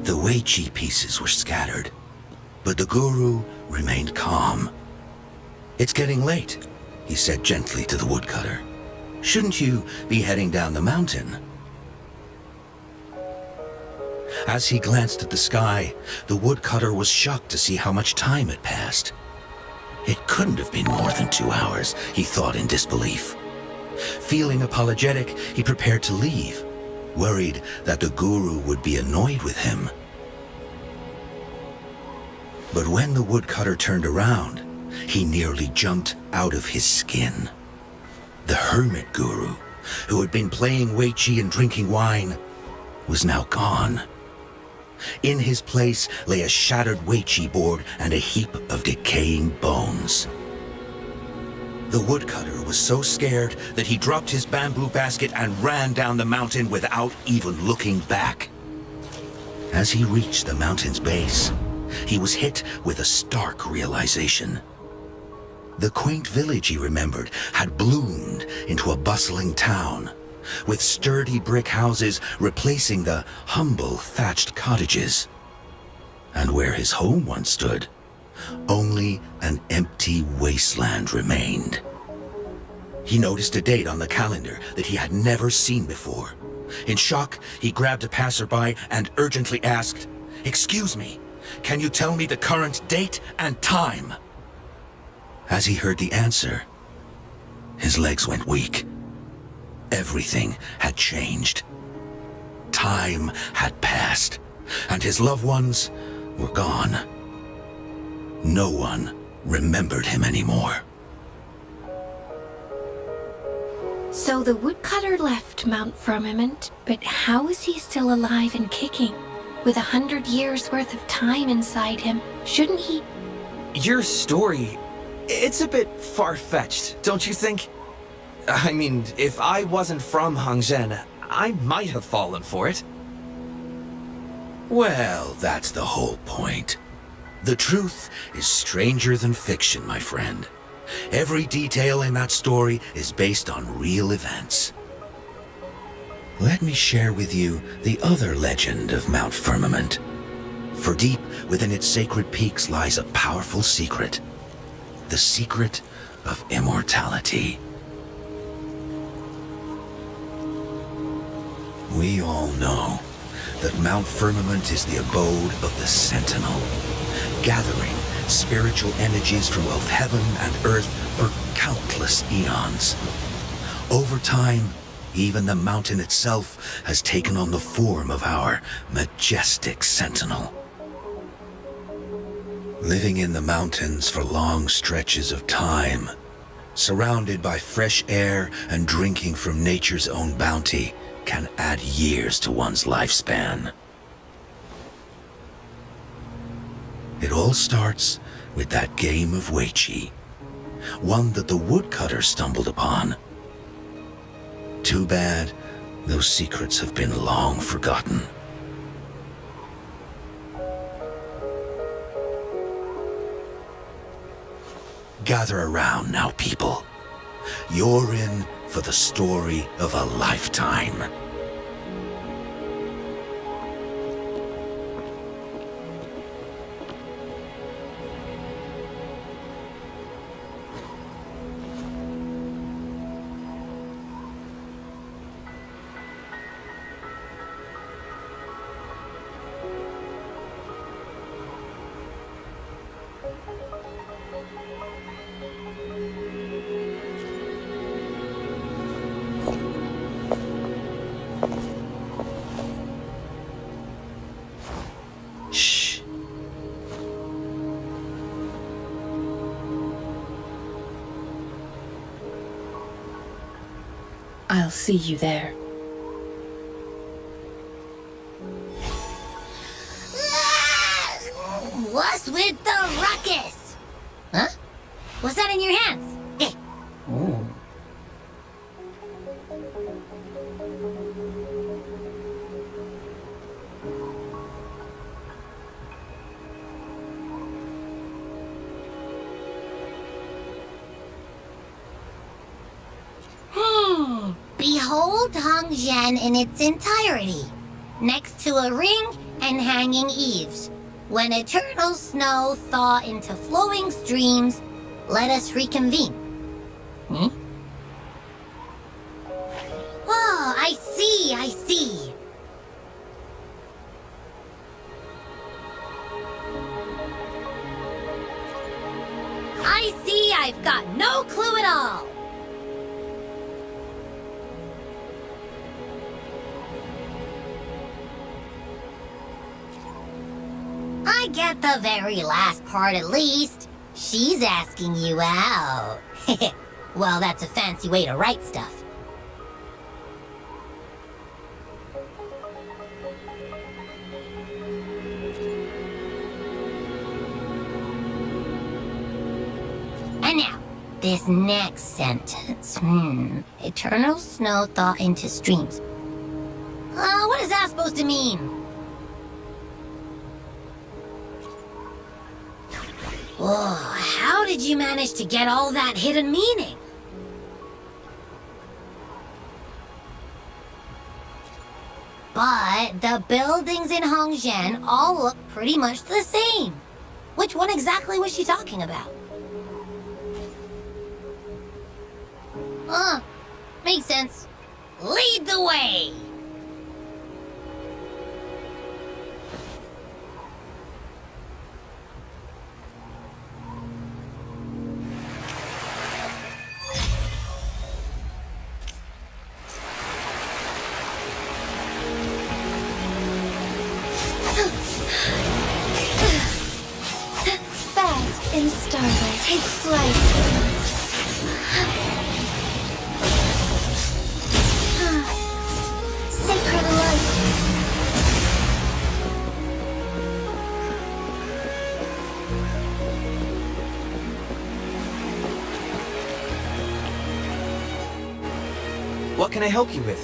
The Weiqi pieces were scattered, but the guru remained calm. "It's getting late," he said gently to the woodcutter. "Shouldn't you be heading down the mountain?" As he glanced at the sky, the woodcutter was shocked to see how much time had passed. It couldn't have been more than 2 hours, he thought in disbelief. Feeling apologetic, he prepared to leave, worried that the guru would be annoyed with him. But when the woodcutter turned around, he nearly jumped out of his skin. The hermit guru, who had been playing Weiqi and drinking wine, was now gone. In his place lay a shattered Weiqi board and a heap of decaying bones. The woodcutter was so scared that he dropped his bamboo basket and ran down the mountain without even looking back. As he reached the mountain's base, he was hit with a stark realization. The quaint village, he remembered, had bloomed into a bustling town, with sturdy brick houses replacing the humble thatched cottages. And where his home once stood, only an empty wasteland remained. He noticed a date on the calendar that he had never seen before. In shock, he grabbed a passerby and urgently asked, "Excuse me, can you tell me the current date and time?" As he heard the answer, his legs went weak. Everything had changed. Time had passed, and his loved ones were gone. No one remembered him anymore. So the woodcutter left Mount Firmament, but how is he still alive and kicking? With 100 years worth of time inside him, shouldn't he? Your story, it's a bit far-fetched, don't you think? I mean, if I wasn't from Hongzhen, I might have fallen for it. Well, that's the whole point. The truth is stranger than fiction, my friend. Every detail in that story is based on real events. Let me share with you the other legend of Mount Firmament. For deep within its sacred peaks lies a powerful secret. The secret of immortality. We all know that Mount Firmament is the abode of the Sentinel, gathering spiritual energies from both heaven and earth for countless eons. Over time, even the mountain itself has taken on the form of our majestic Sentinel. Living in the mountains for long stretches of time, surrounded by fresh air and drinking from nature's own bounty, can add years to one's lifespan. It all starts with that game of Weiqi. one that the woodcutter stumbled upon. Too bad those secrets have been long forgotten. Gather around now, people. You're in for the story of a lifetime. Shh. I'll see you there. What's with the ruckus? Huh? What's that in your hands? Eh. Ooh. Behold Hong Zhen in its entirety, next to a ring and hanging eaves. When eternal snow thaw into flowing streams, let us reconvene. Hmm? Oh, I see, I see. I see I've got no clue at all. I get the very last part at least. She's asking you out. Well, that's a fancy way to write stuff. And now, this next sentence. Eternal snow thaw into streams. What is that supposed to mean? Whoa, how did you manage to get all that hidden meaning? But the buildings in Hong Zhen all look pretty much the same. Which one exactly was she talking about? Makes sense. Lead the way! Fast in starlight, take flight. Sacred light. What can I help you with?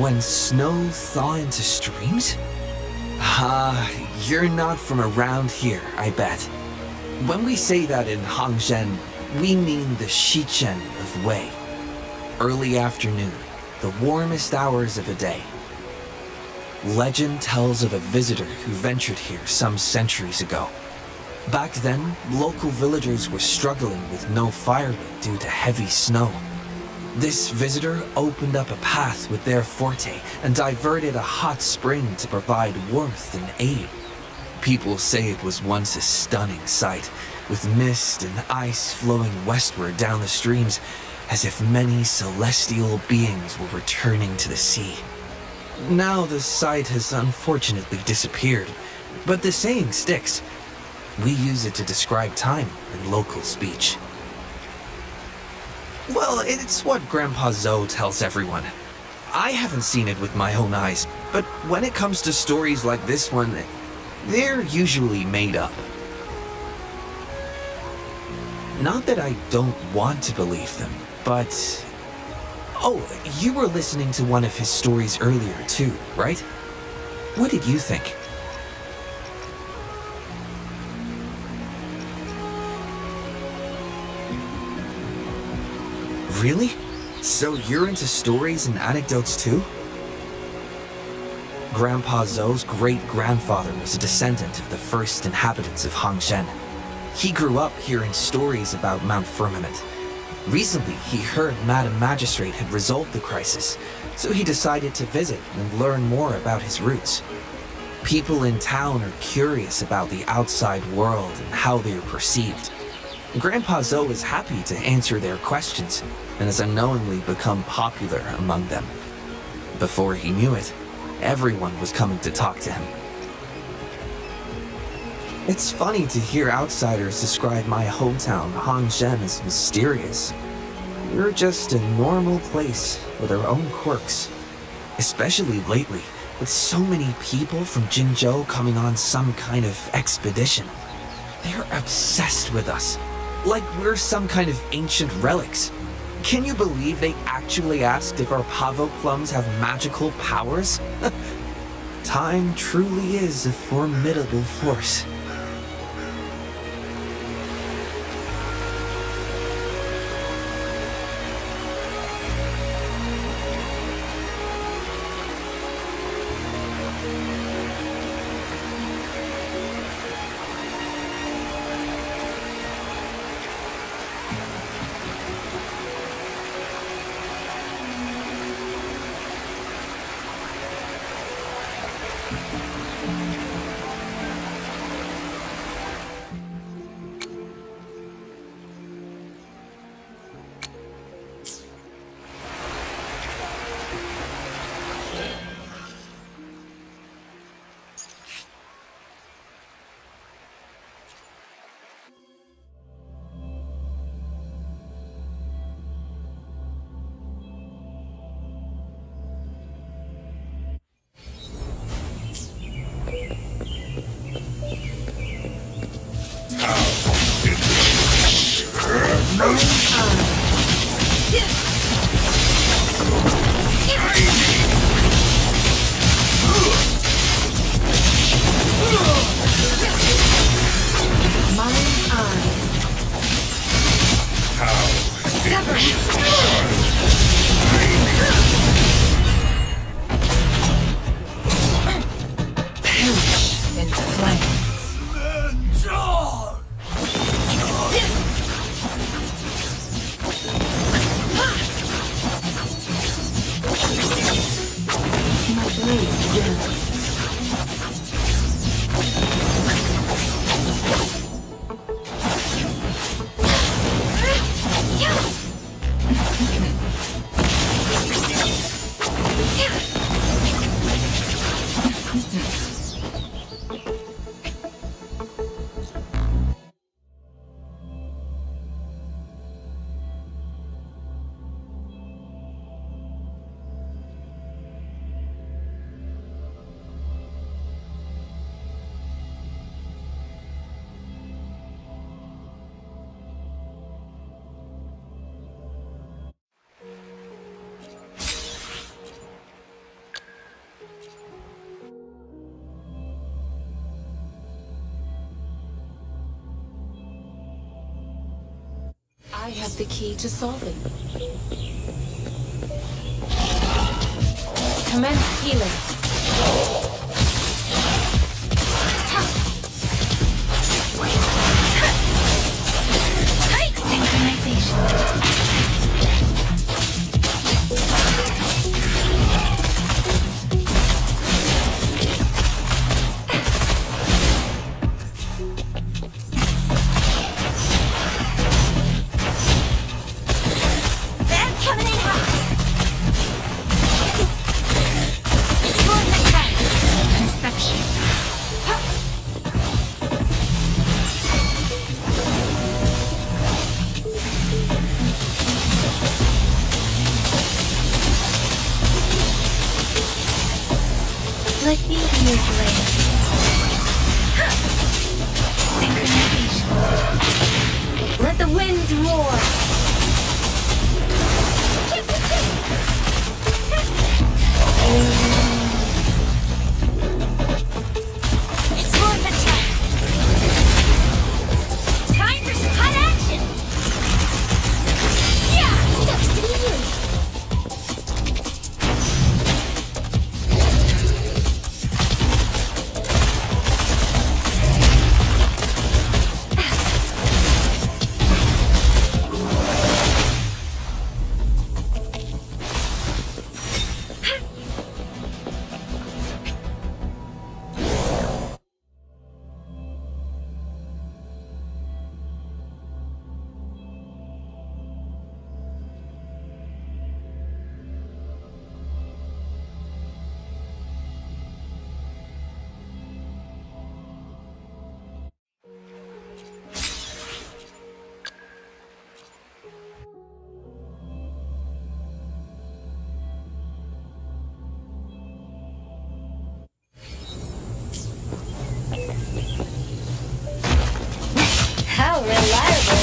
When snow thaw into streams? You're not from around here, I bet. When we say that in Hong Zhen, we mean the Shichen of Wei. Early afternoon, the warmest hours of the day. Legend tells of a visitor who ventured here some centuries ago. Back then, local villagers were struggling with no firewood due to heavy snow. This visitor opened up a path with their forte and diverted a hot spring to provide warmth and aid. People say it was once a stunning sight, with mist and ice flowing westward down the streams, as if many celestial beings were returning to the sea. Now the sight has unfortunately disappeared, but the saying sticks. We use it to describe time in local speech. Well, it's what Grandpa Zoe tells everyone. I haven't seen it with my own eyes, but when it comes to stories like this one, they're usually made up. Not that I don't want to believe them, but... Oh, you were listening to one of his stories earlier too, right? What did you think? Really? So you're into stories and anecdotes too? Grandpa Zhou's great-grandfather was a descendant of the first inhabitants of Hangzhen. He grew up hearing stories about Mount Firmament. Recently, he heard Madam Magistrate had resolved the crisis, so he decided to visit and learn more about his roots. People in town are curious about the outside world and how they are perceived. Grandpa Zhou is happy to answer their questions and has unknowingly become popular among them. Before he knew it, everyone was coming to talk to him. It's funny to hear outsiders describe my hometown, Hangzhen, as mysterious. We're just a normal place with our own quirks. Especially lately, with so many people from Jinzhou coming on some kind of expedition. They're obsessed with us, like we're some kind of ancient relics. Can you believe they actually asked if our pavo plums have magical powers? Time truly is a formidable force. I have the key to solving. Commence healing. Let me be your blade. Synchronization. Let Let the winds roar! It's worth a try. Time for some hot action. Yeah, sucks to be you. How reliable.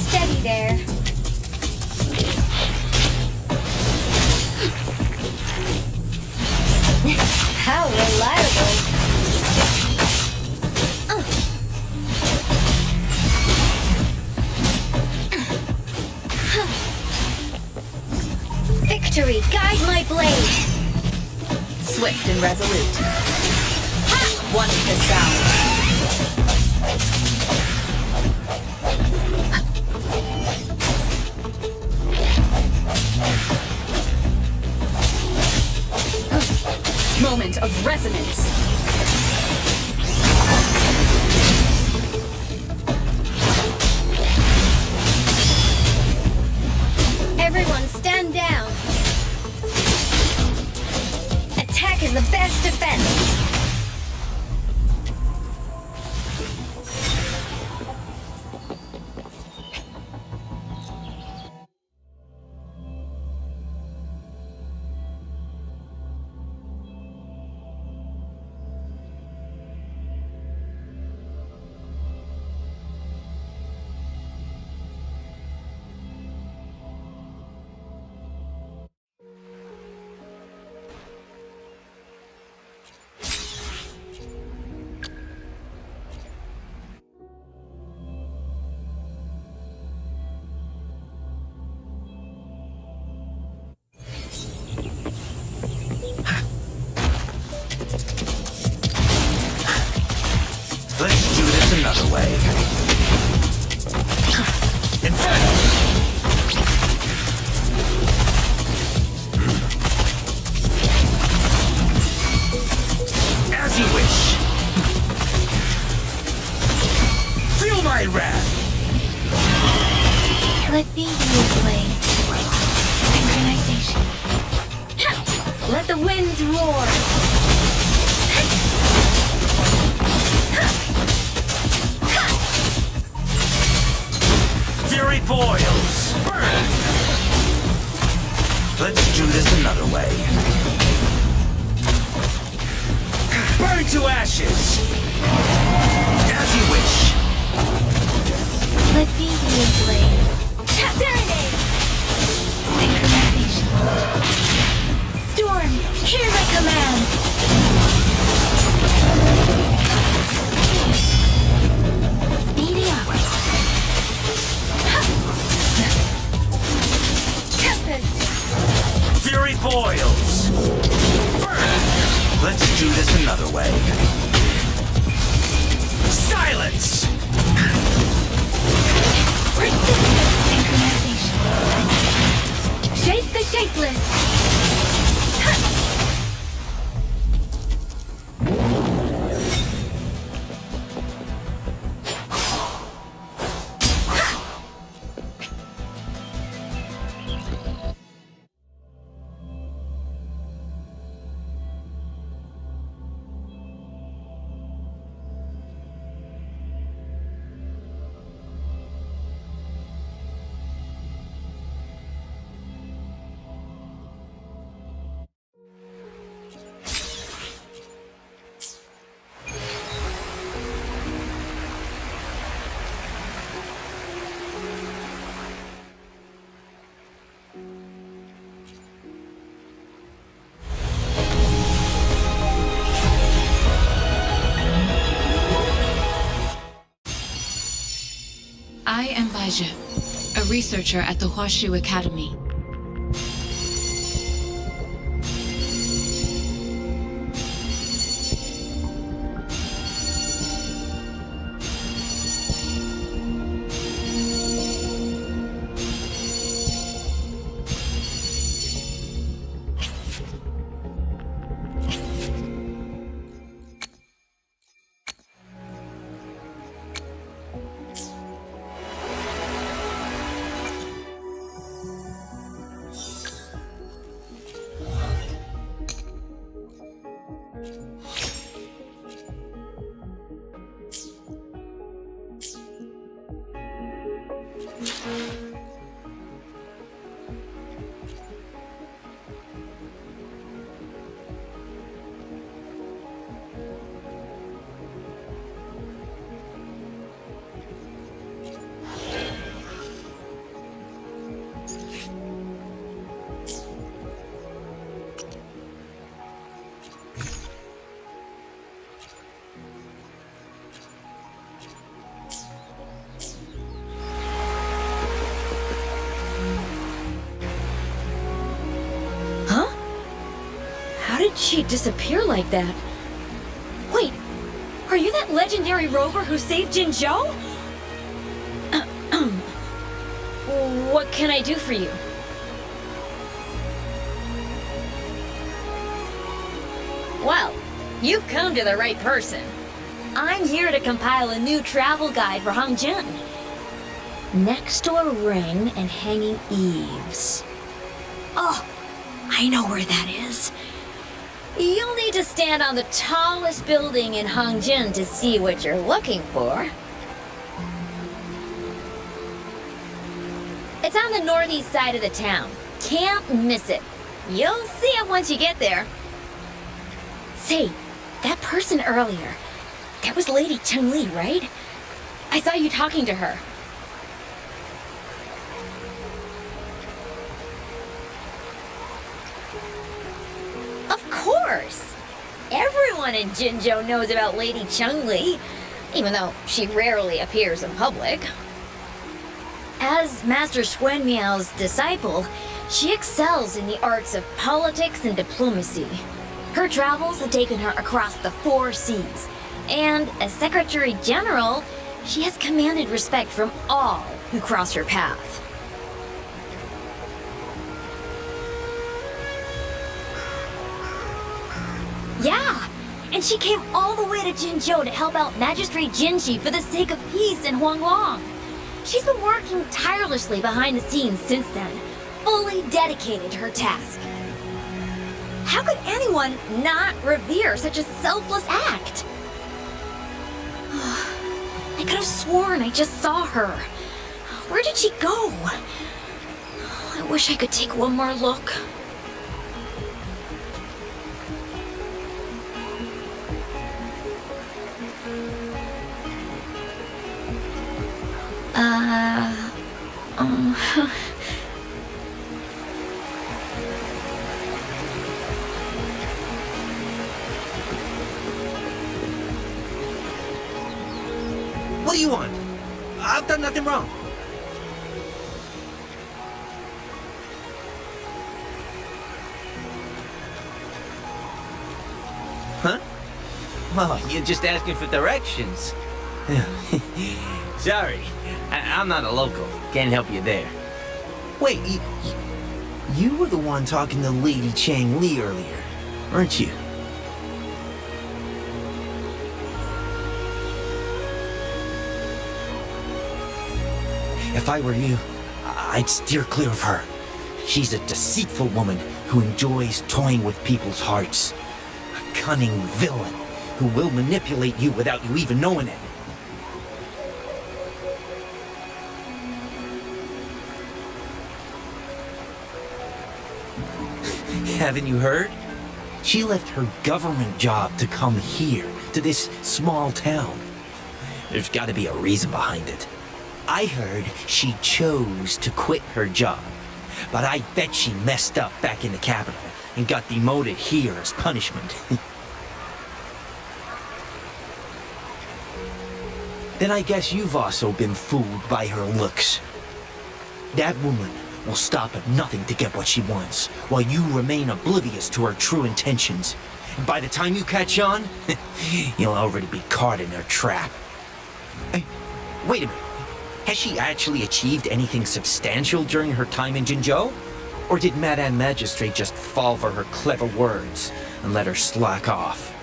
Steady there. How reliable. Victory, guide my blade. Swift and resolute. One is sound. Moment of resonance. Everyone stand down. Attack is the best defense. Let's do this another way. Inferno! As you wish. Feel my wrath! Let me be a blade. Synchronization. Let the winds roar! Fury boils! Burn! Let's do this another way. Burn to ashes! As you wish. Let me be a blade. Serenade! Synchronization. Storm, hear my command. Speedy up. Tempest, Fury boils! Burn! Let's do this another way. Silence! Synchronization. shape the shapeless. I am Baizhi, a researcher at the Huashu Academy. How did she disappear like that? Wait, are you that legendary rover who saved Jinzhou? What can I do for you? Well, you've come to the right person. I'm here to compile a new travel guide for Hangjin. Next door ring and hanging eaves. Oh, I know where that is. You'll need to stand on the tallest building in Hangjin to see what you're looking for. It's on the northeast side of the town. Can't miss it. You'll see it once you get there. Say, that person earlier, that was Lady Cheng-Li, right? I saw you talking to her. Of course! Everyone in Jinzhou knows about Lady Cheng-Li, even though she rarely appears in public. As Master Xuan Miao's disciple, she excels in the arts of politics and diplomacy. Her travels have taken her across the 4 seas, and as Secretary General, she has commanded respect from all who cross her path. Yeah, and she came all the way to Jinzhou to help out Magistrate Jinji for the sake of peace in Huanglong. She's been working tirelessly behind the scenes since then, fully dedicated to her task. How could anyone not revere such a selfless act? I could have sworn I just saw her. Where did she go? I wish I could take one more look. What do you want? I've done nothing wrong. Huh? Oh, you're just asking for directions. Sorry, I'm not a local. Can't help you there. Wait, you were the one talking to Lady Cheng-Li earlier, weren't you? If I were you, I'd steer clear of her. She's a deceitful woman who enjoys toying with people's hearts. A cunning villain who will manipulate you without you even knowing it. Haven't you heard? She left her government job to come here, to this small town. There's gotta be a reason behind it. I heard she chose to quit her job, but I bet she messed up back in the capital and got demoted here as punishment. then I guess you've also been fooled by her looks. That woman will stop at nothing to get what she wants, while you remain oblivious to her true intentions. And by the time you catch on, you'll already be caught in her trap. Hey, wait a minute. Has she actually achieved anything substantial during her time in Jinzhou? Or did Madame Magistrate just fall for her clever words and let her slack off?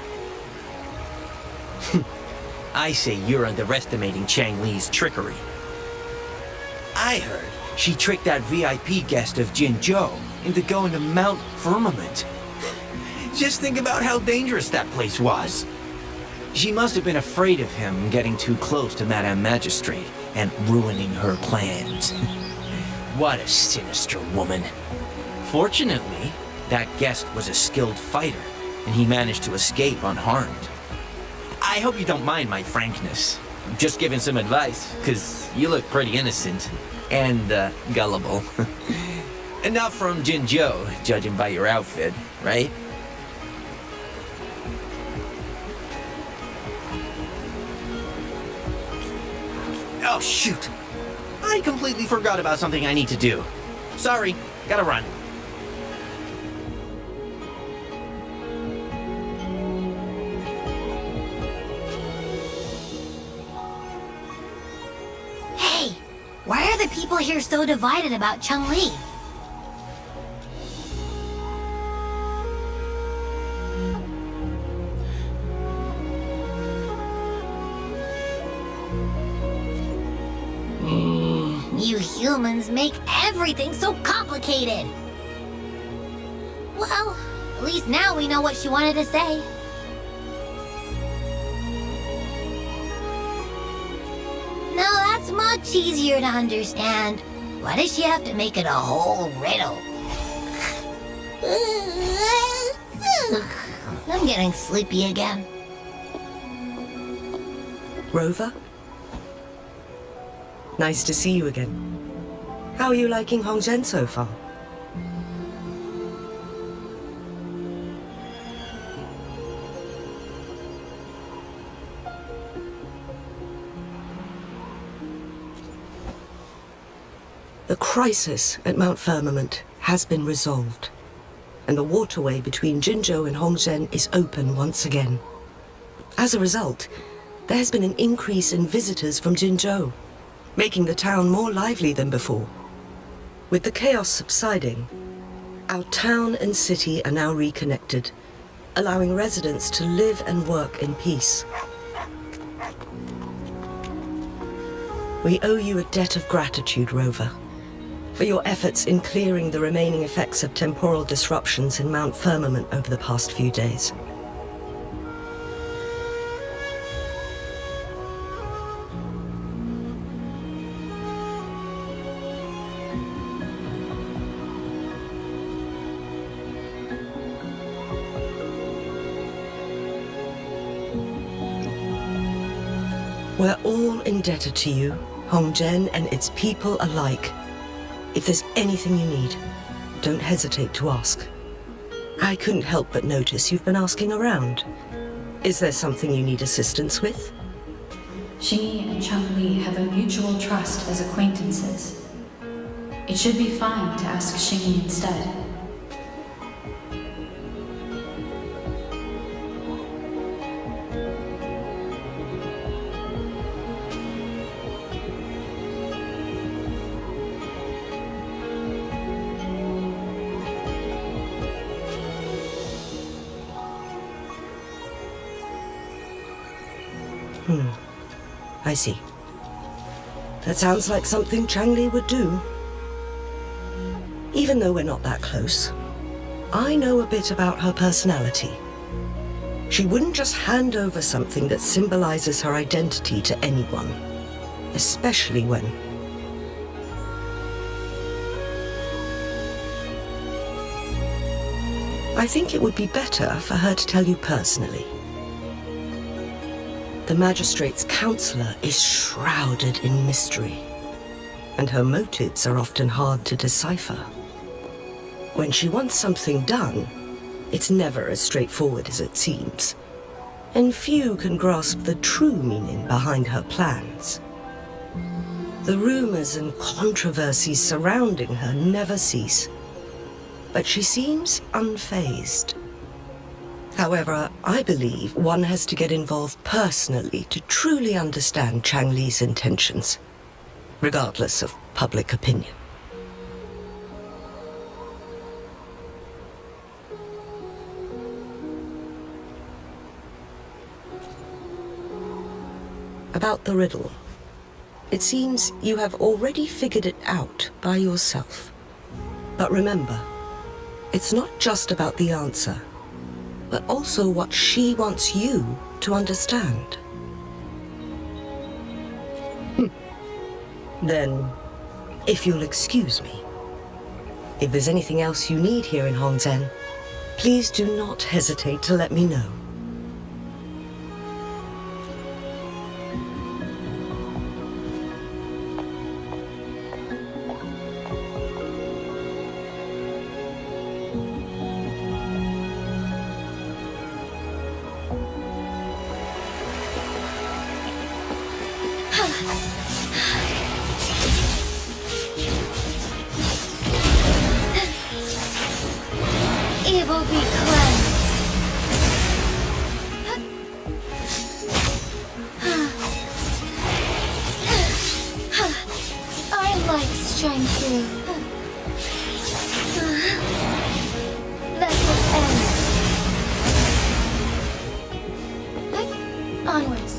I say you're underestimating Chang Li's trickery. I heard she tricked that VIP guest of Jinzhou into going to Mount Firmament. Just think about how dangerous that place was. She must have been afraid of him getting too close to Madame Magistrate and ruining her plans. What a sinister woman. Fortunately, that guest was a skilled fighter, and he managed to escape unharmed. I hope you don't mind my frankness. I'm just giving some advice, because you look pretty innocent and gullible. And not from Jinzhou, judging by your outfit, right? Oh, shoot. I completely forgot about something I need to do. Sorry, gotta run. Hey, why are the people here so divided about Cheng Li? You humans make everything so complicated. Well, at least now we know what she wanted to say. No, that's much easier to understand. Why does she have to make it a whole riddle? I'm getting sleepy again. Rover? Nice to see you again. How are you liking Hongzhen so far? The crisis at Mount Firmament has been resolved, and the waterway between Jinzhou and Hongzhen is open once again. As a result, there has been an increase in visitors from Jinzhou, making the town more lively than before. With the chaos subsiding, our town and city are now reconnected, allowing residents to live and work in peace. We owe you a debt of gratitude, Rover, for your efforts in clearing the remaining effects of temporal disruptions in Mount Firmament over the past few days. We're all indebted to you, Hongzhen and its people alike. If there's anything you need, don't hesitate to ask. I couldn't help but notice you've been asking around. Is there something you need assistance with? Xingyi and Cheng Li have a mutual trust as acquaintances. It should be fine to ask Xingyi instead. I see. That sounds like something Cheng Li would do. Even though we're not that close, I know a bit about her personality. She wouldn't just hand over something that symbolizes her identity to anyone, especially when... I think it would be better for her to tell you personally. The Magistrate's counselor is shrouded in mystery, and her motives are often hard to decipher. When she wants something done, it's never as straightforward as it seems. and few can grasp the true meaning behind her plans. The rumors and controversies surrounding her never cease, but she seems unfazed. However, I believe one has to get involved personally to truly understand Chang Li's intentions, regardless of public opinion. About the riddle. It seems you have already figured it out by yourself. But remember, it's not just about the answer, but also what she wants you to understand. Then, if you'll excuse me, if there's anything else you need here in Hongzhen, please do not hesitate to let me know. Evil be cleansed. Our lights shine through. Let it end. Onwards.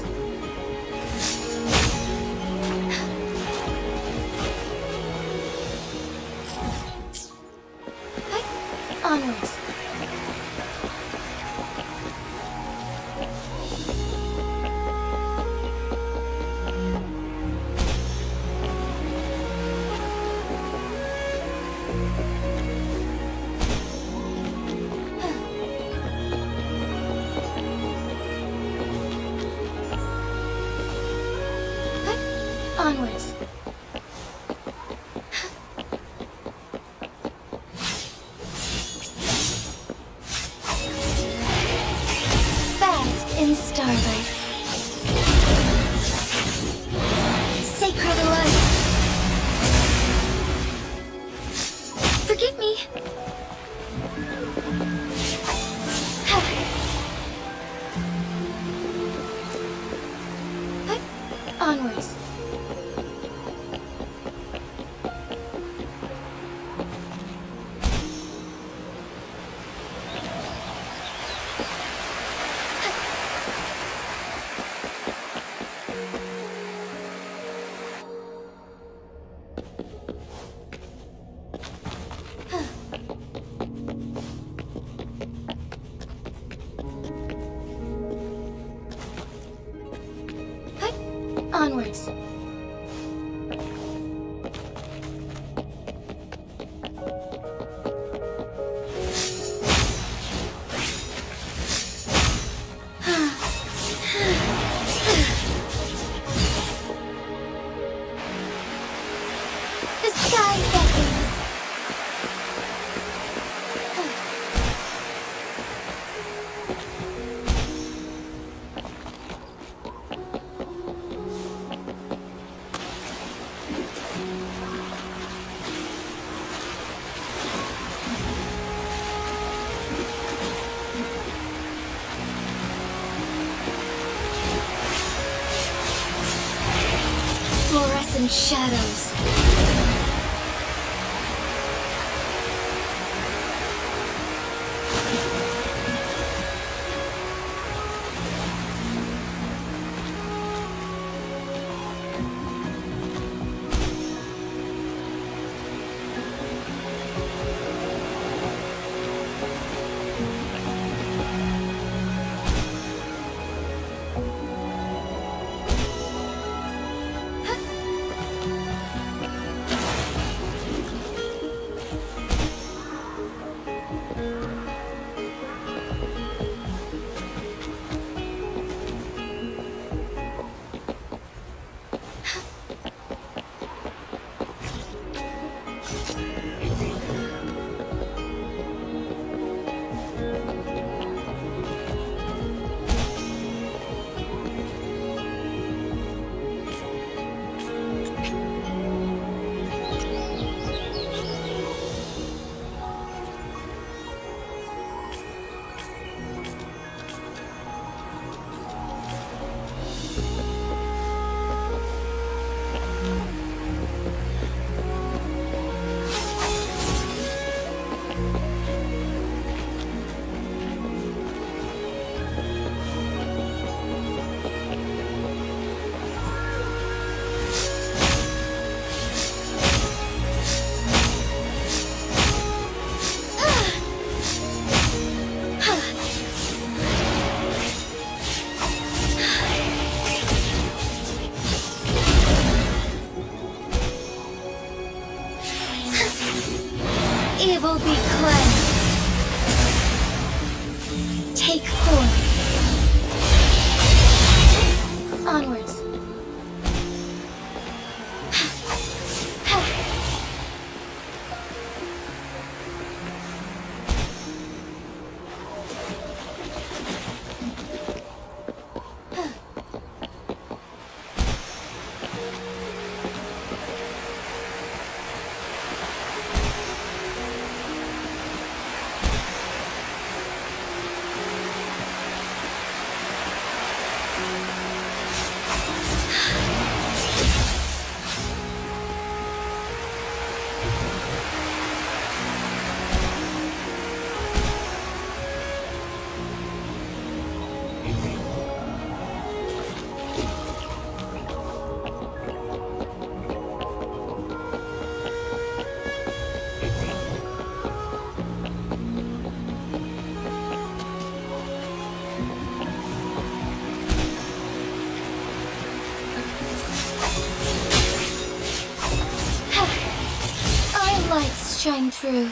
Onwards. Onwards. Fast in starlight. Sacred light. Forgive me. Onwards. Onwards. The sky beckons. Fluorescent shadows. Be cleansed. Take form. Onwards. Our lights shine through.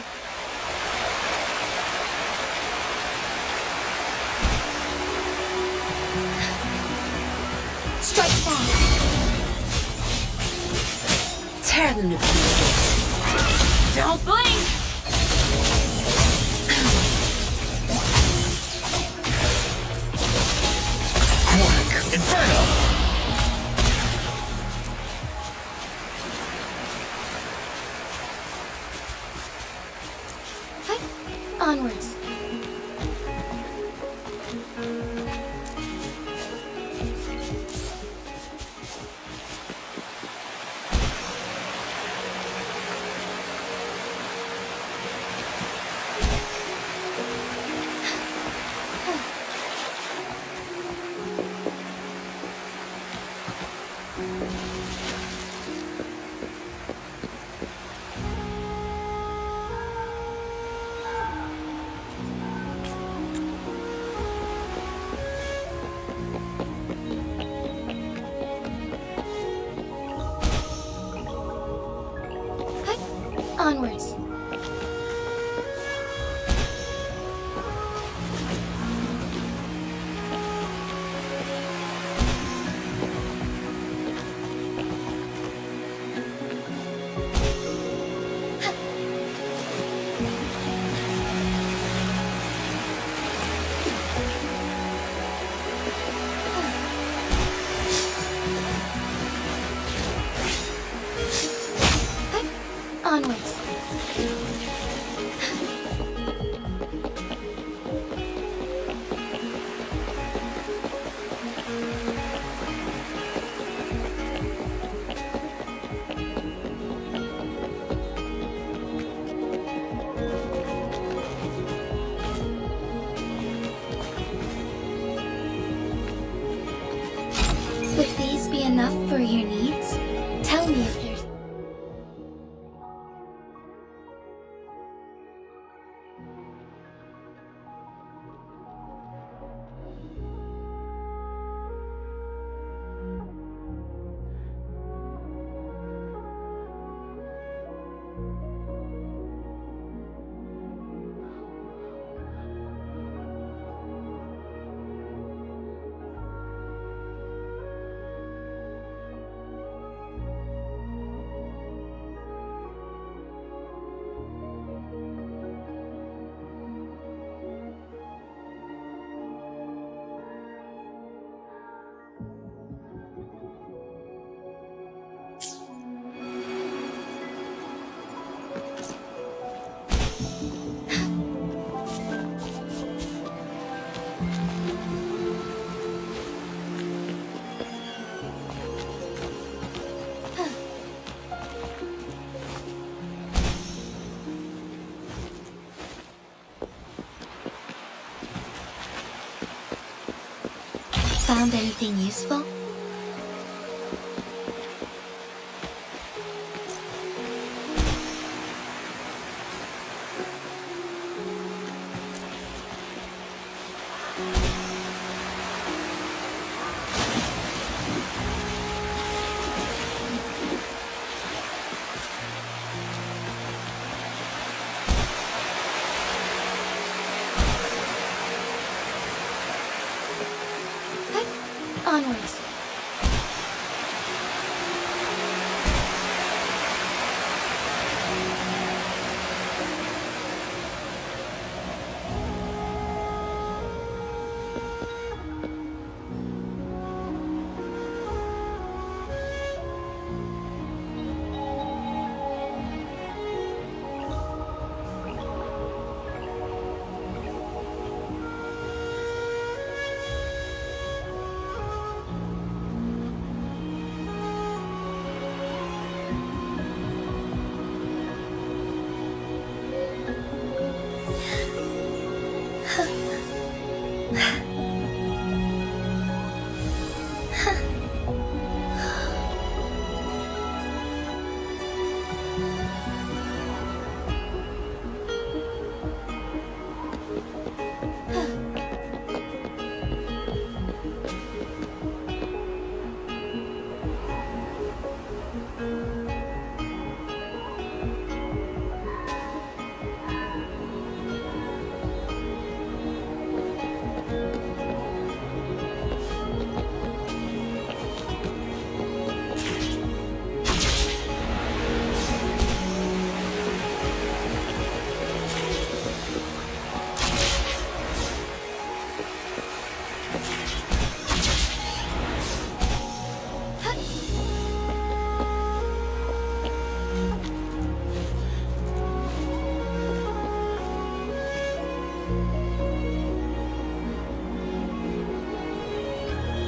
Strike fast. Tear them to pieces. Don't blink! Inferno! Onwards. Onwards. Onwards. Would these be enough for your needs? Tell me if there's... Found anything useful? Onwards.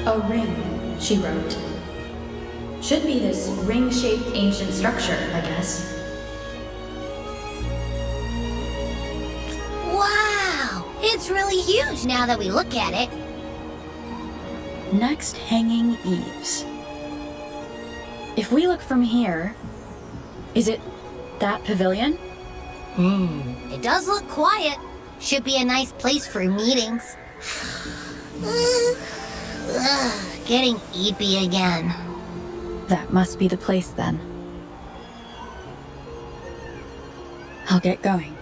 A ring, she wrote. Should be this ring-shaped ancient structure, I guess. Wow! It's really huge now that we look at it. Next, hanging eaves. If we look from here, is it that pavilion? It does look quiet. Should be a nice place for meetings. Getting eepy again. That must be the place then. I'll get going.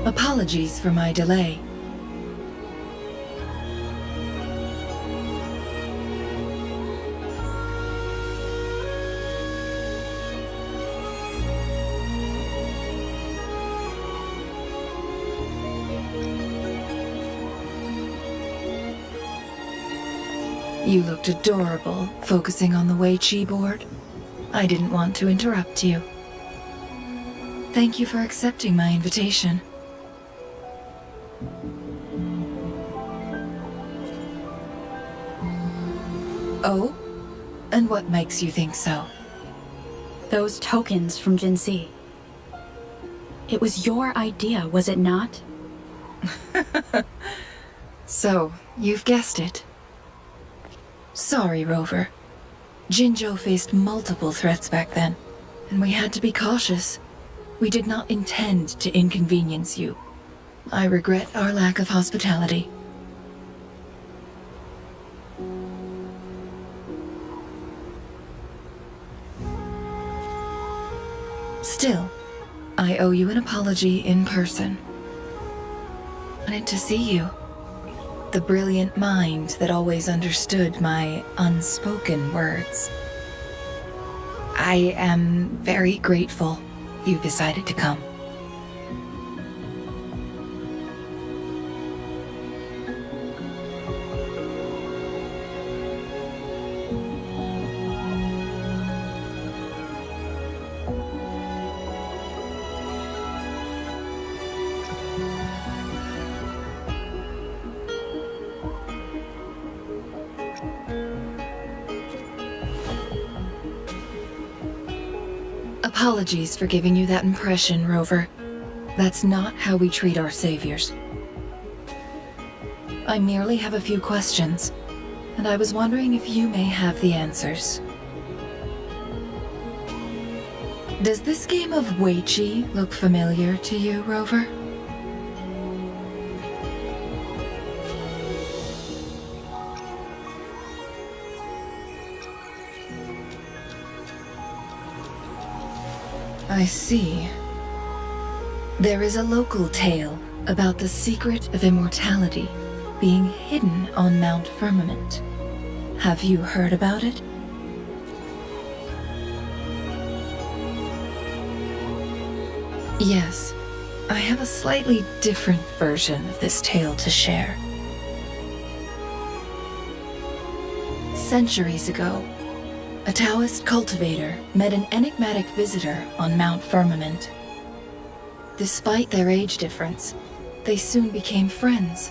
Apologies for my delay. You looked adorable, focusing on the Wei Qi board. I didn't want to interrupt you. Thank you for accepting my invitation. Oh? And what makes you think so? Those tokens from Jinxi. It was your idea, was it not? So, you've guessed it. Sorry, Rover. Jinzhou faced multiple threats back then, and we had to be cautious. We did not intend to inconvenience you. I regret our lack of hospitality. Still, I owe you an apology in person. Wanted to see you. The brilliant mind that always understood my unspoken words. I am very grateful you decided to come. Apologies for giving you that impression, Rover. That's not how we treat our saviors. I merely have a few questions, and I was wondering if you may have the answers. Does this game of Weiqi look familiar to you, Rover? I see. There is a local tale about the secret of immortality being hidden on Mount Firmament. Have you heard about it? Yes, I have a slightly different version of this tale to share. Centuries ago, a Taoist cultivator met an enigmatic visitor on Mount Firmament. Despite their age difference, they soon became friends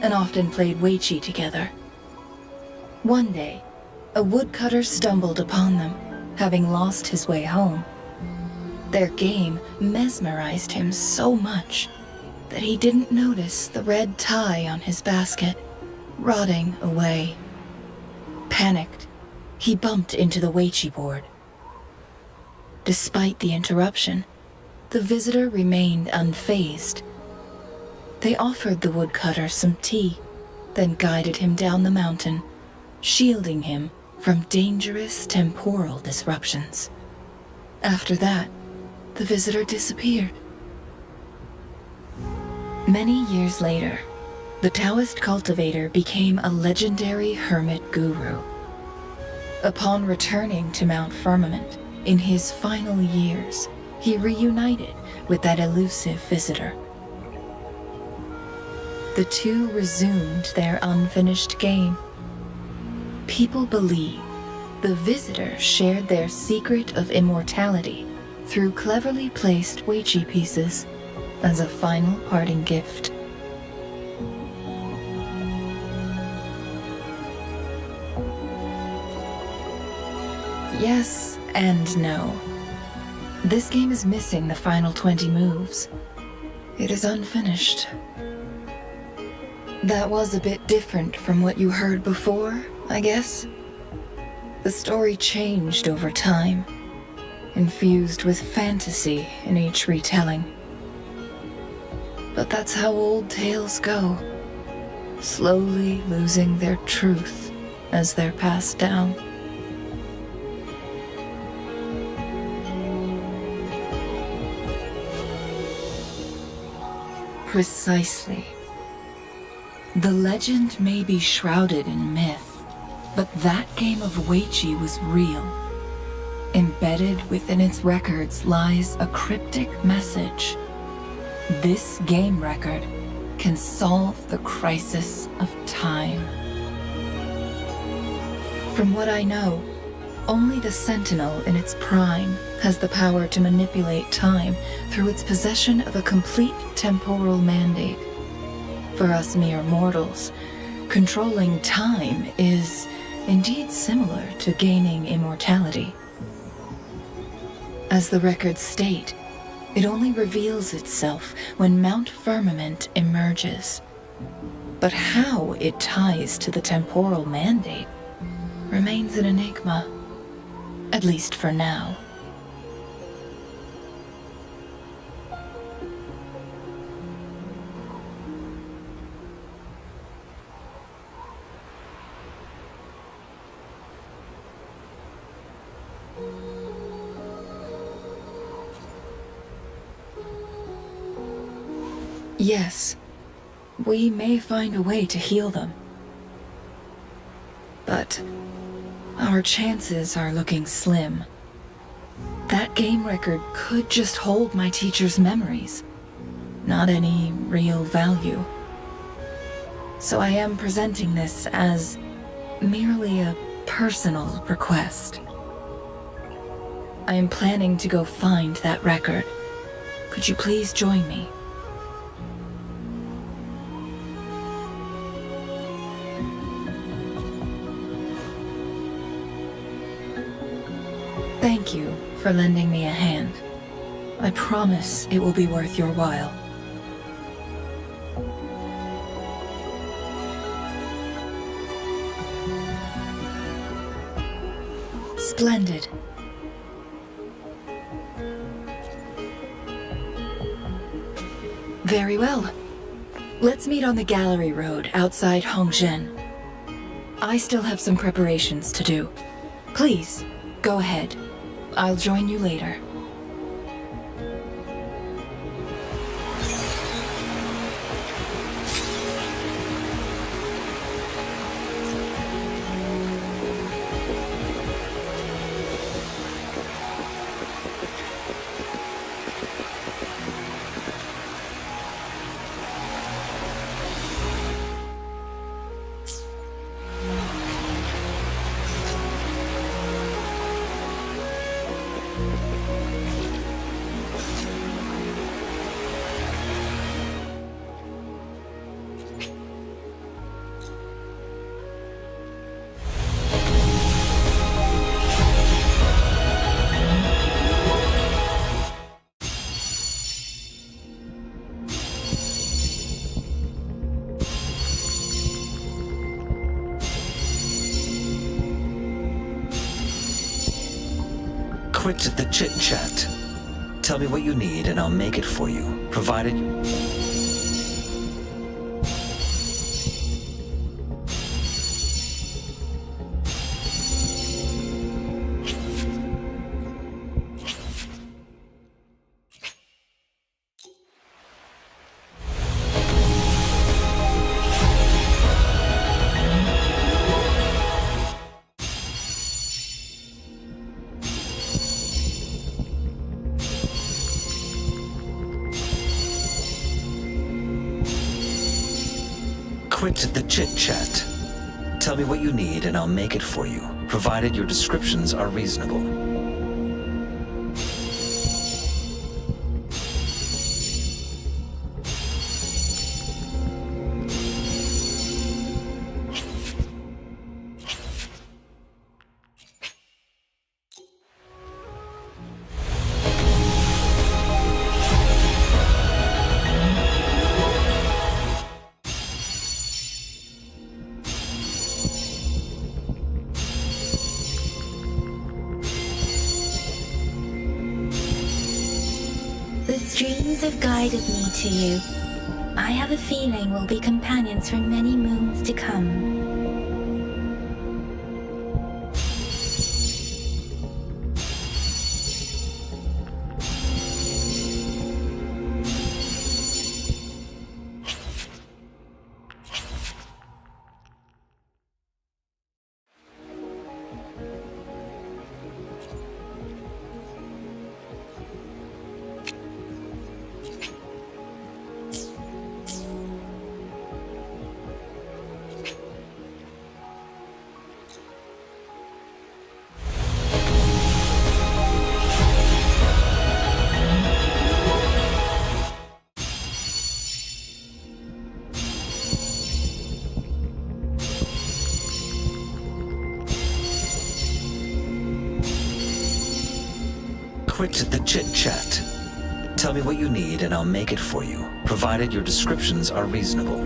and often played Weiqi together. One day, a woodcutter stumbled upon them, having lost his way home. Their game mesmerized him so much that he didn't notice the red tie on his basket, rotting away. Panicked, he bumped into the Weiqi board. Despite the interruption, the visitor remained unfazed. They offered the woodcutter some tea, then guided him down the mountain, shielding him from dangerous temporal disruptions. After that, the visitor disappeared. Many years later, the Taoist cultivator became a legendary hermit guru. Upon returning to Mount Firmament, in his final years, he reunited with that elusive visitor. The two resumed their unfinished game. People believe the visitor shared their secret of immortality through cleverly placed Weiqi pieces as a final parting gift. Yes and no. This game is missing the final 20 moves. It is unfinished. That was a bit different from what you heard before, I guess. The story changed over time, infused with fantasy in each retelling. But that's how old tales go, slowly losing their truth as they're passed down. Precisely. The legend may be shrouded in myth, but that game of Weiqi was real. Embedded within its records lies a cryptic message. This game record can solve the crisis of time. From what I know, only the Sentinel in its prime has the power to manipulate time through its possession of a complete temporal mandate. For us mere mortals, controlling time is indeed similar to gaining immortality. As the records state, it only reveals itself when Mount Firmament emerges. But how it ties to the temporal mandate remains an enigma, at least for now. Yes, we may find a way to heal them. But our chances are looking slim. That game record could just hold my teacher's memories, not any real value. So I am presenting this as merely a personal request. I am planning to go find that record. Could you please join me? Thank you for lending me a hand. I promise it will be worth your while. Splendid. Very well. Let's meet on the Gallery Road outside Hongzhen. I still have some preparations to do. Please, go ahead. I'll join you later. Quit the chit-chat. Tell me what you need and I'll make it for you, provided you... Quit the chit-chat. Tell me what you need and I'll make it for you, provided your descriptions are reasonable. The streams have guided me to you. I have a feeling we'll be companions for many moons to come. quit the chit-chat. Tell me what you need and I'll make it for you, provided your descriptions are reasonable.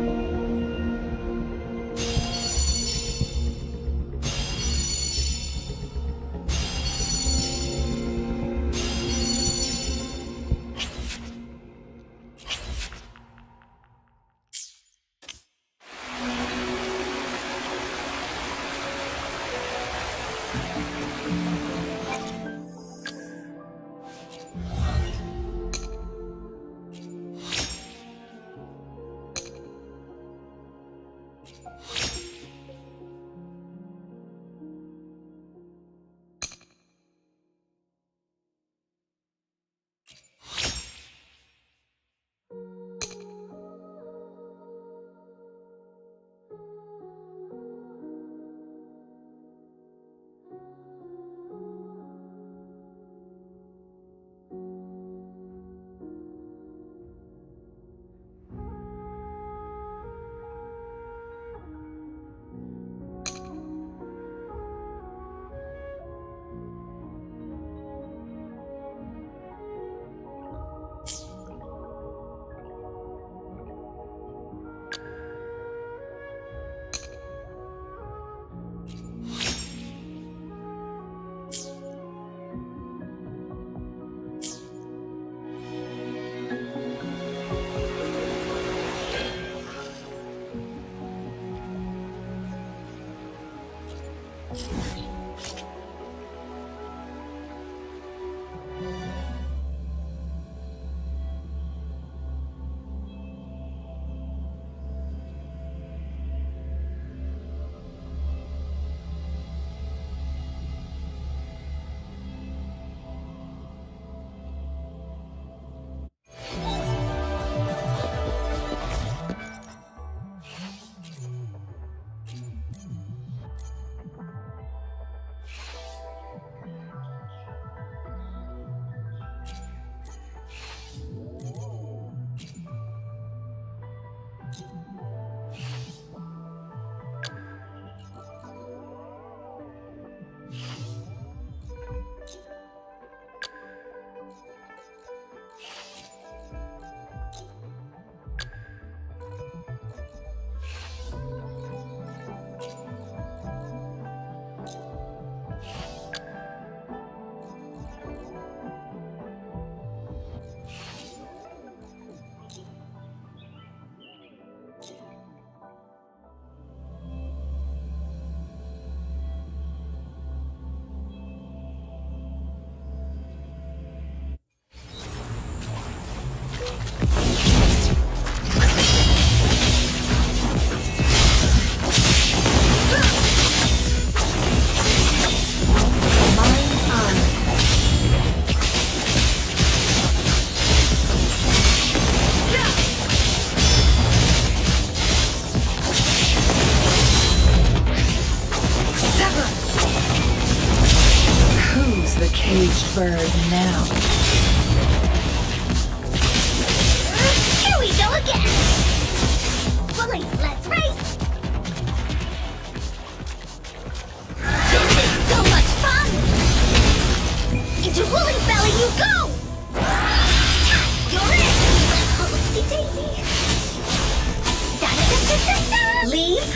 bird now. Here we go again! Police, let's race! This is so much fun! Into Woolie's belly you go! You're in! Oopsie daisy! Da-da-da-da-da-da! Leave!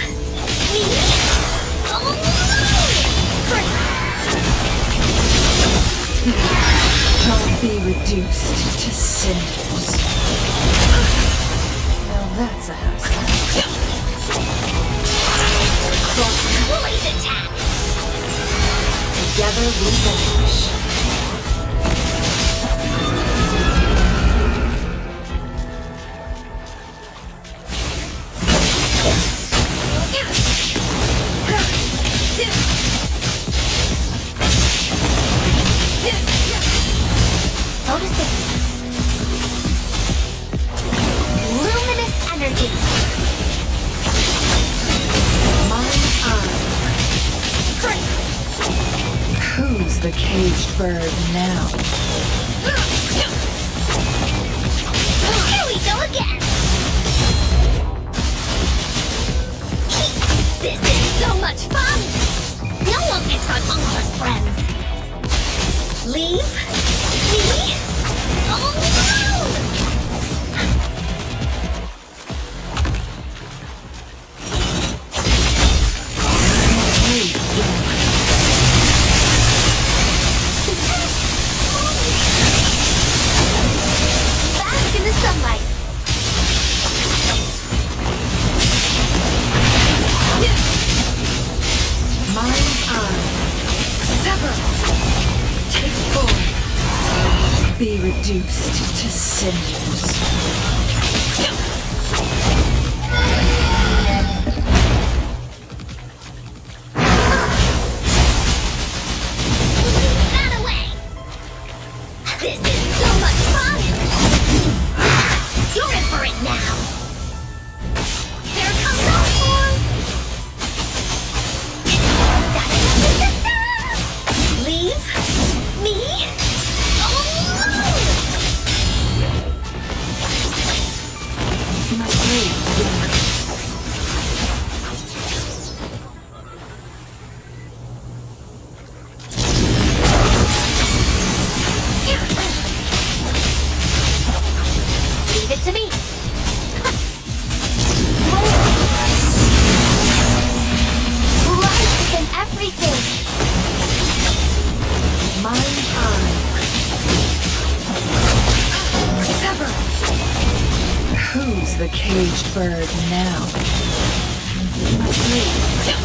Oh no! Don't be reduced to cinders. Now that's a hassle. Woolie's attack! Together we vanish. Luminous energy. Who's the caged bird now? Here we go again. This is so much fun. No one picks on Uncle's friends. Leave. reduced to cinders. That away! This is so much fun! You're in for it now! Here comes our form! Leave me alone! My blade will Leave it to me! Life is in everything! mine eye. Sever! Who's the caged bird now? My blade.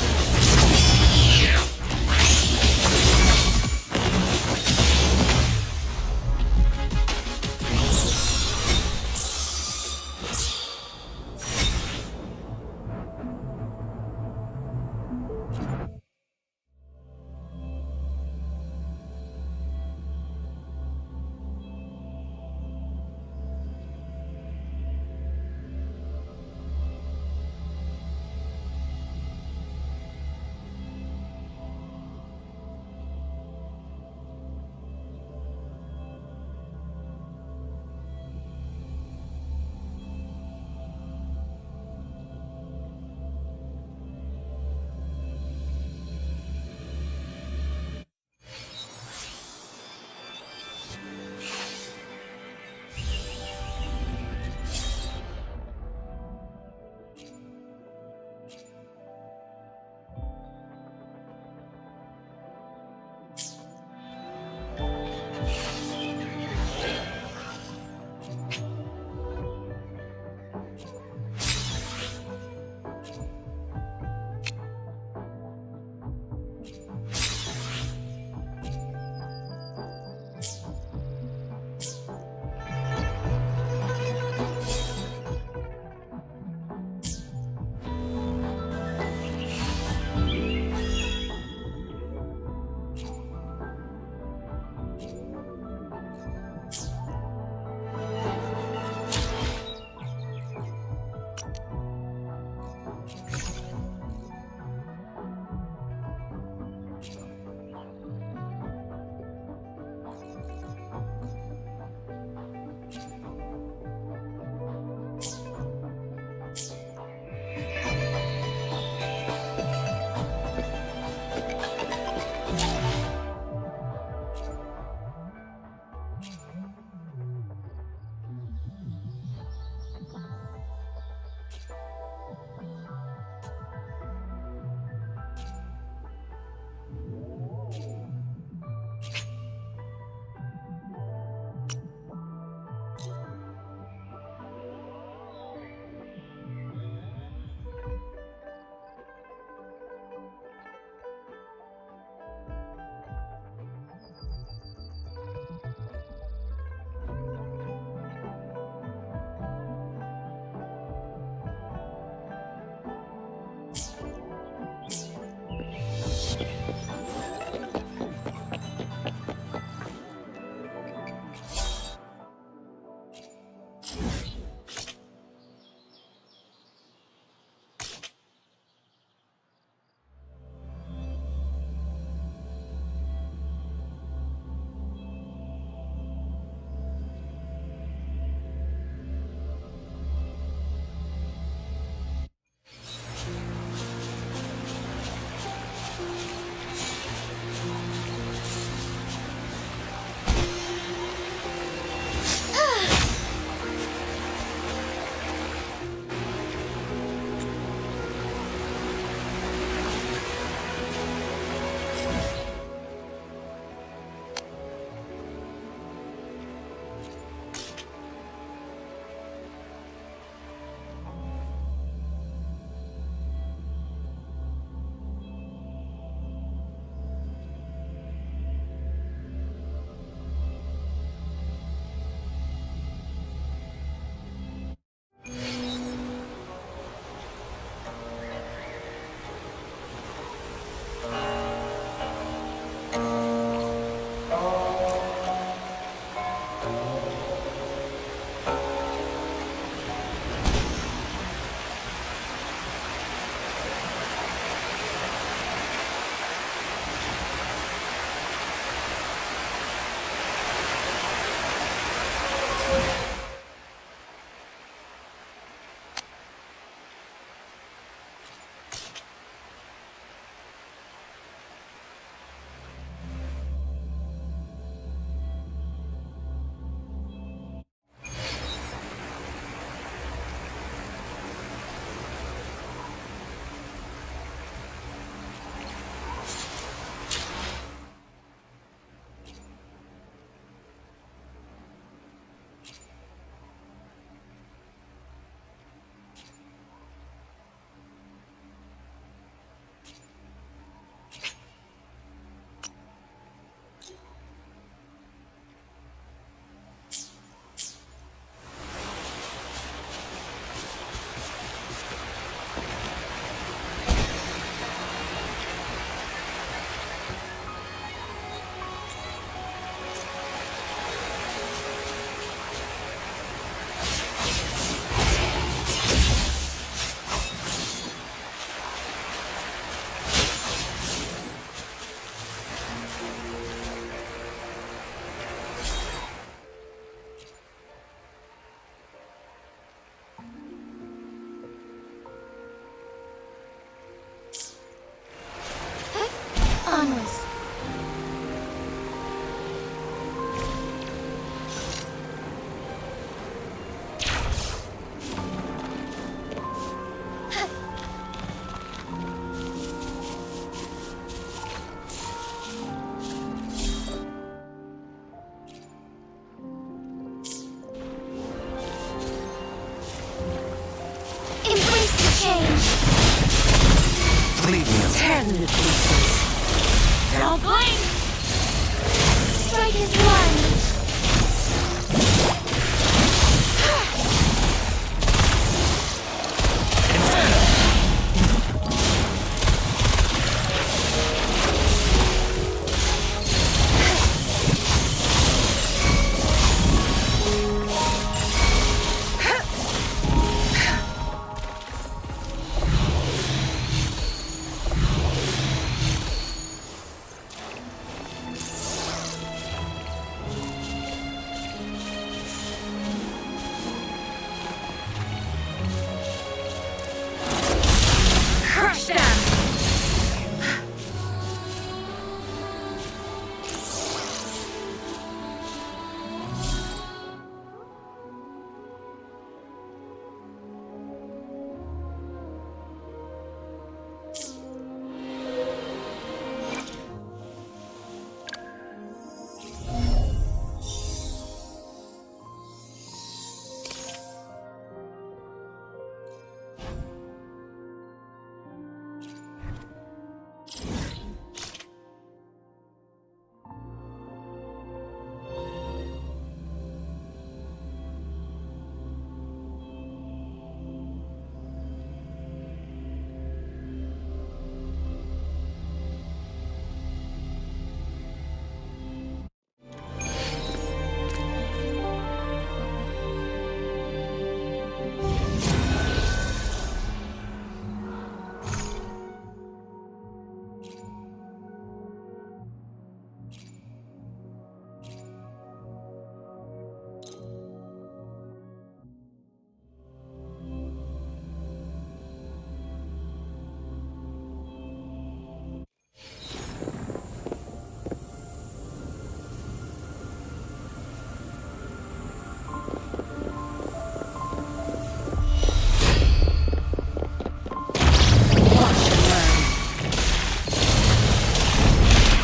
Tear them to pieces. Don't blink! Strike is one. Crush them!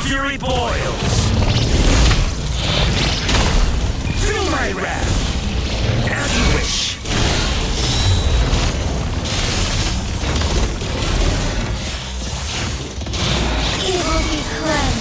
Fury boils! Feel my wrath! As you wish! Evil be cleansed.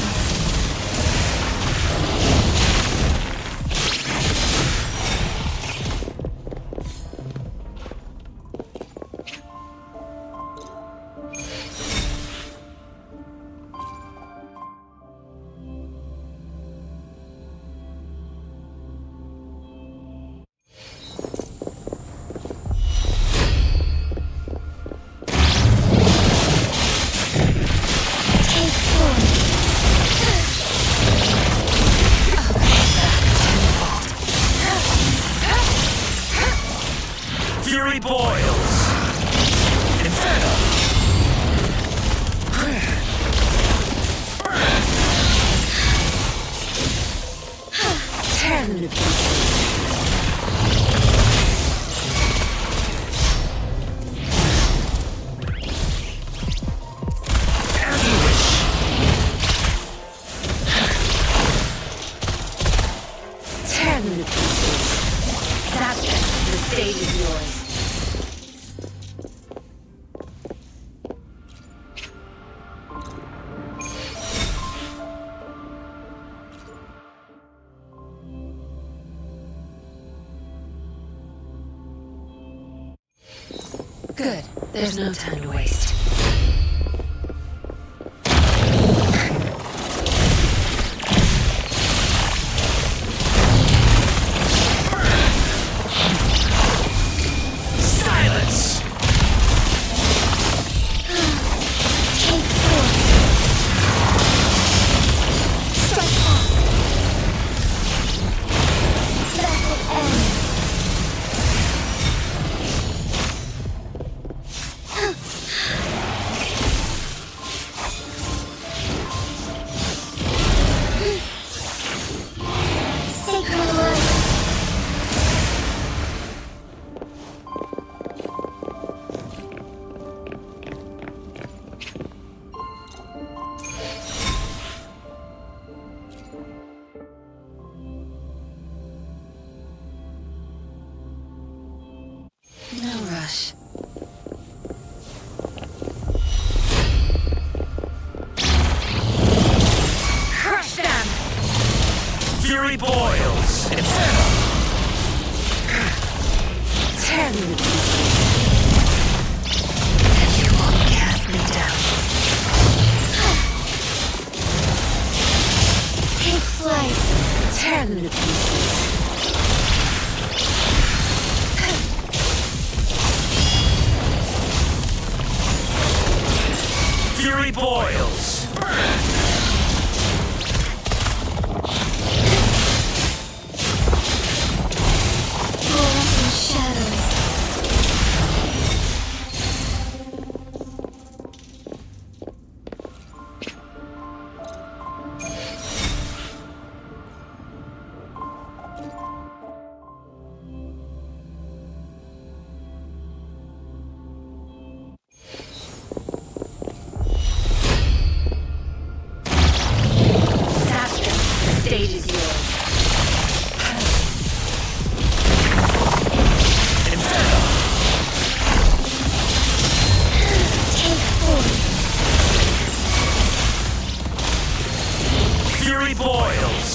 Take form. Fury boils! Inferno! Tear them to pieces. As you wish! Tear them to pieces. That's it. The stage is yours. Good. There's no time to waste. Silence! Take form. Strike fast. Let it end. Fury boils! Tear me to pieces. You won't cast me down. Take flight. Tear me to pieces. Fury boils! Fluorescent shadows. Bastion, the stage is yours. Take form. Fury boils!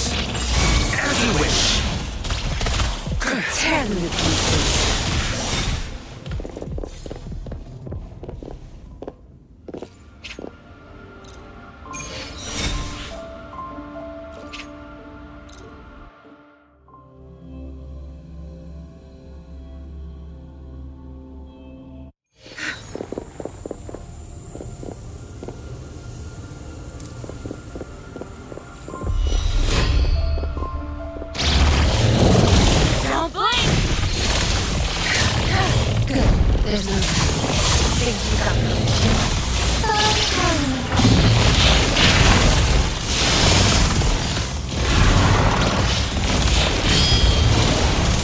As you wish! Tear me to pieces. Don't blink! There's no think you got me.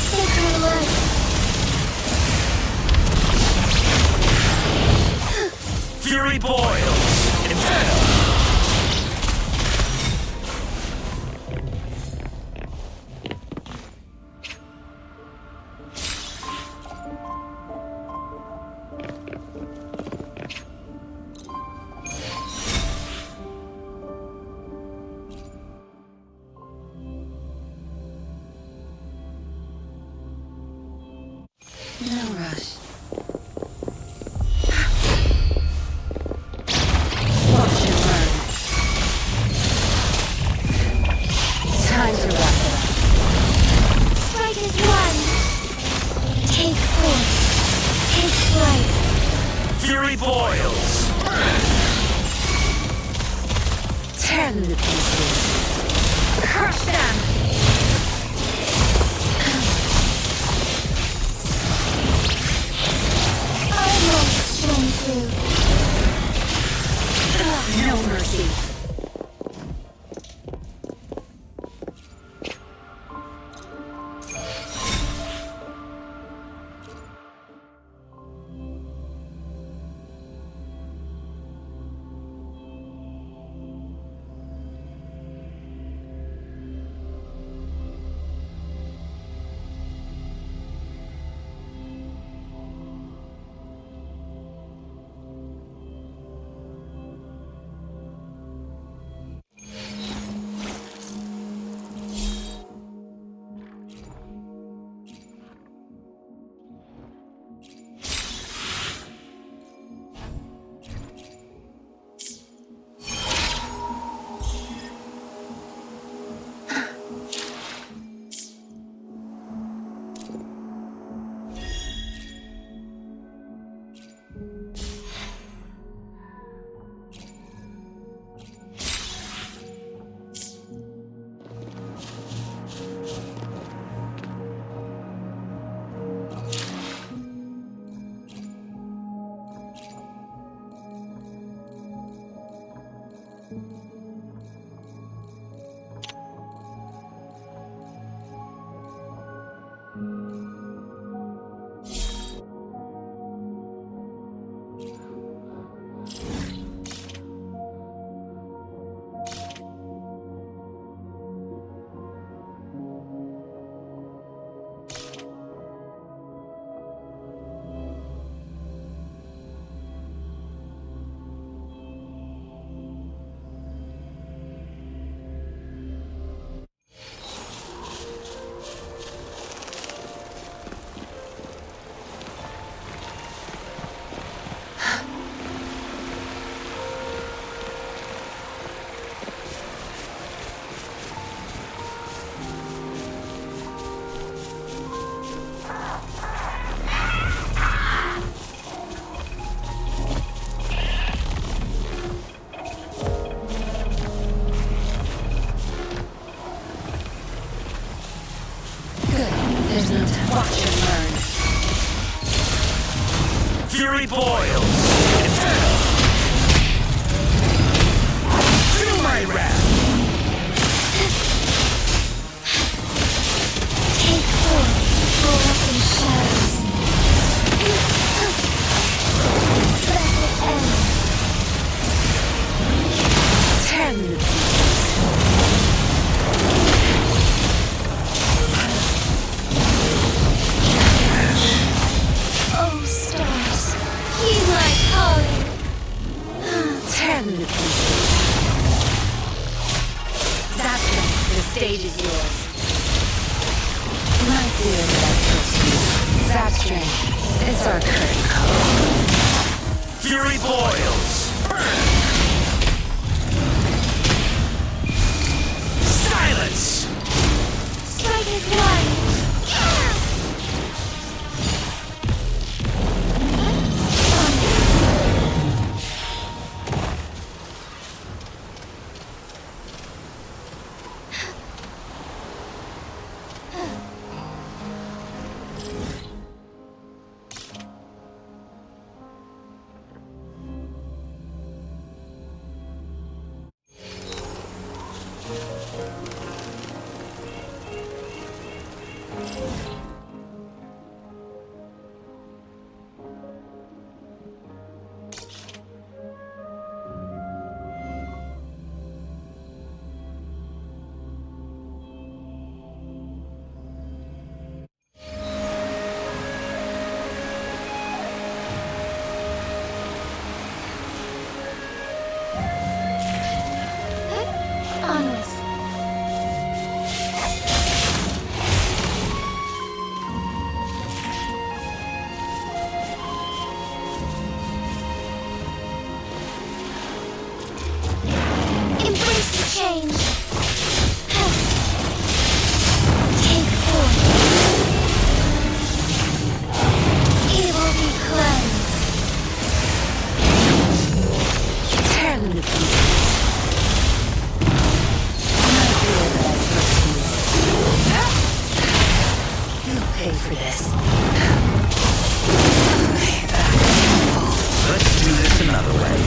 Sacred light. Fury boils! No rush. Watch it burn. Time to wrap it up. Strike is one. Take force. Take flight. Fury boils! Tear them to pieces. Crush them! Almost shone through. No mercy. Watch and learn. Fury boils! Inferno! Feel my wrath! Take forth, fluorescent shadows. Blessed end. Tear them to Oh, stars, heed my calling. tear them to pieces. Zapdos, the stage is yours. My fear that Zapstring, it's our current color. Fury boils! Silence! Strike is one. Onwards. Embrace the change. Take forth. Evil be cleansed. Tear them to pieces. My fear that you'll pay for this. Let's do this another way.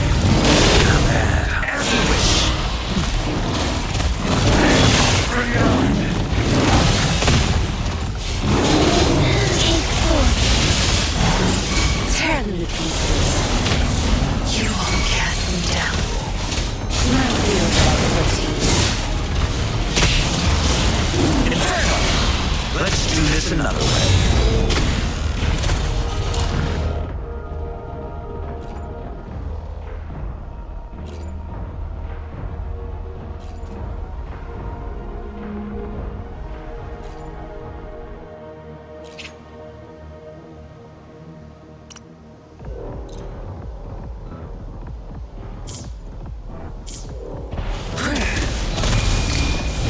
As you wish! Bring it on! Take forth. Tear them to pieces. You won't cast me down. My field of expertise. Inferno! Let's do this another way.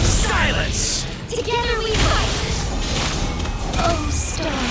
Silence! Together we fight. Oh, stars.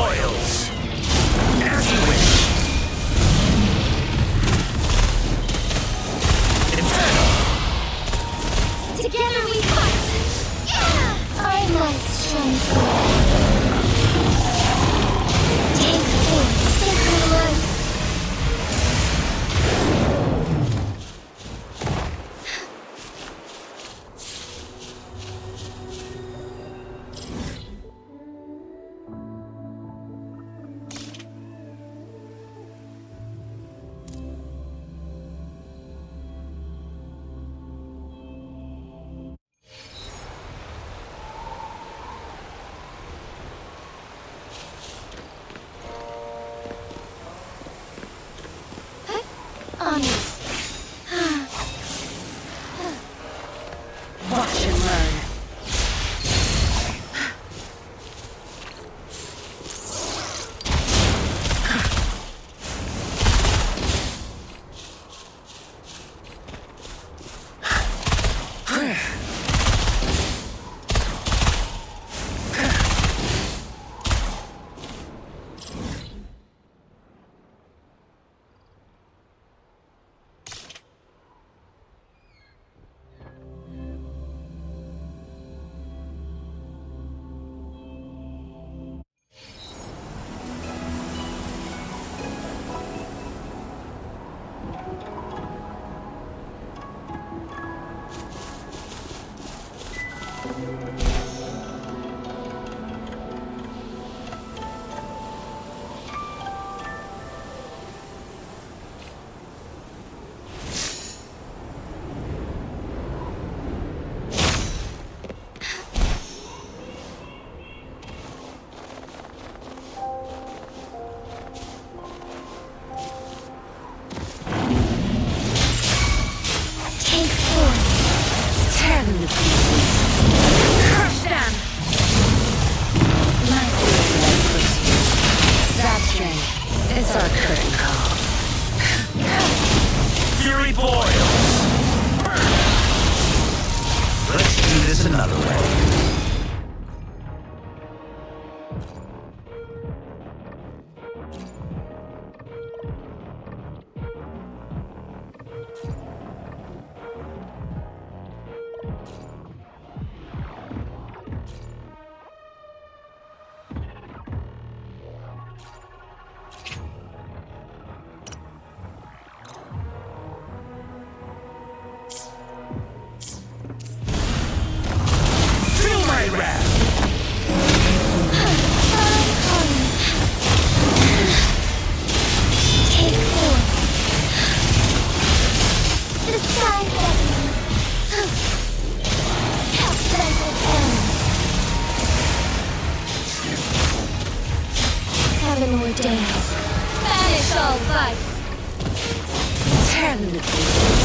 boils! As you wish! Inferno! Together we fight! Our lights shine through. Take forth sacred light. Honest. Watch and learn. It's our curtain call. Fury boils! Let's do this another way. Feel my wrath! Take forth. The sky heavens. Half-blended ends. Heaven ordains. Banish all vice. Tear them to pieces.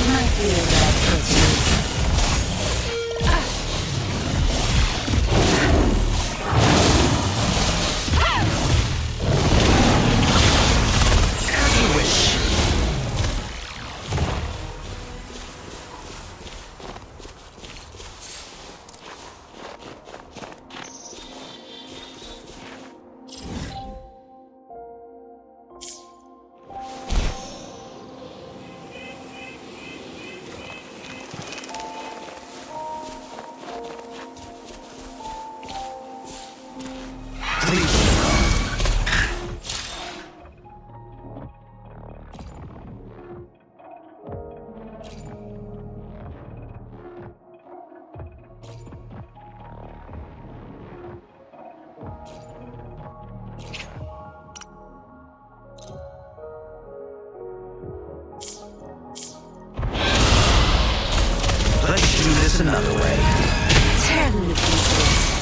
My fear that puts As you wish. Let's do this another way. tear them to pieces.